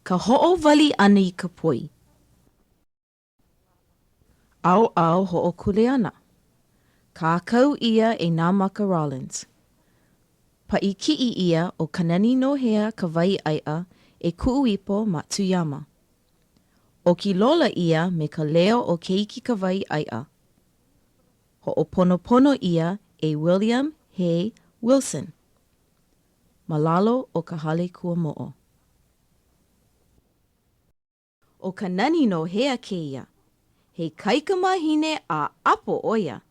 ka hoʻowali ʻana I ka poi. ʻAoʻao hoʻokule ʻana. Kākau ia e nā maka Rollins. Paʻikiʻi ia o ka nani no hea ka wai ʻaiʻa e kuʻuipo Matsuyama. O ki lola ia me ka leo o keiki ka wai ʻaiʻa. Hoʻoponopono ia e William Hay Wilson. Malalo o ka Hale Kuamoʻo. O ka nani no hea kēia, he kaikamahine a apo oia.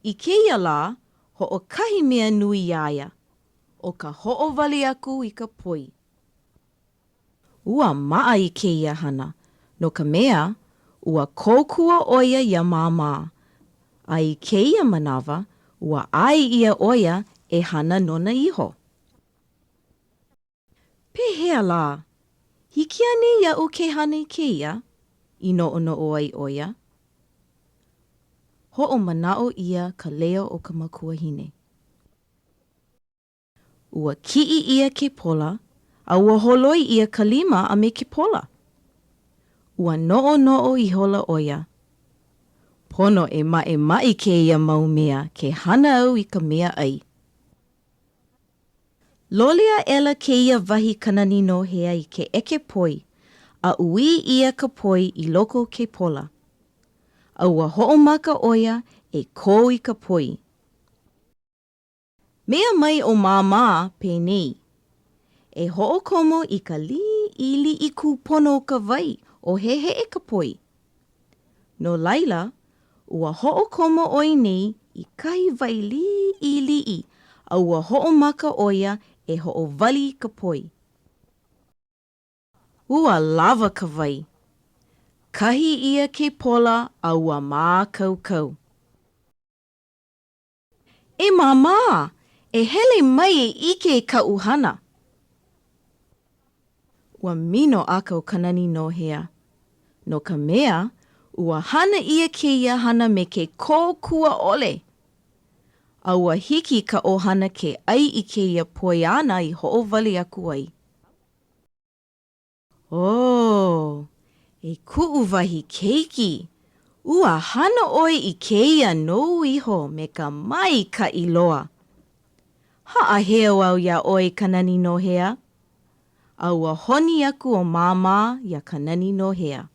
I kēia la, hoʻokahi mea nui iaia, o ka hoʻowali aku I ka poi. Ua maa I kēia hana, no ka mea, ua kōkua oia ia māmā. A I kēia manawa, ua ai ia oia e hana nona iho. Pehea la, hiki ane iaʻu ke hana I kēia? I noʻonoʻo ai oia. Hoʻomanaʻo ia ka leo o ka makuahine. Ua kiʻi ia ke pola, a ua holoi ia ka lima a me ke pola. Ua noʻonoʻo I hola oia. Pono e maʻemaʻi kēia mau mea ke hana au I ka mea ai. Lolea ela kēia wahi kanani no hea I ke eke poi, a ui ia ka poi I loko ke pola. A ua hoʻomaka oia e kō I ka poi. Mea mai o māmā penei. E hoʻokomo I ka liʻili I kūpono o ka wai o hehe e ka poi. No laila, ua hoʻokomo oi nei I kahi wai liʻiliʻi a ua hoʻomaka oia e hoʻowali ka poi. Ua lawa ka wai. Kahi ia ke pola a ua mākaukau. E māmā, e hele mai e ike e ka uhana. Ua mino akau kanani no hea. No ka mea, ua hana ia kēia hana me ke kōkua ole. A ua hiki ka ohana ke ai I kēia poi ana I hoʻowali aku ai. Oh, e kuʻuwahi keiki. Ua hana oi I kēia nou iho me ka mai ka iloa. Haʻaheo au ia oi ka nani no hea. A ua honi aku o māmā ia ka nani no hea.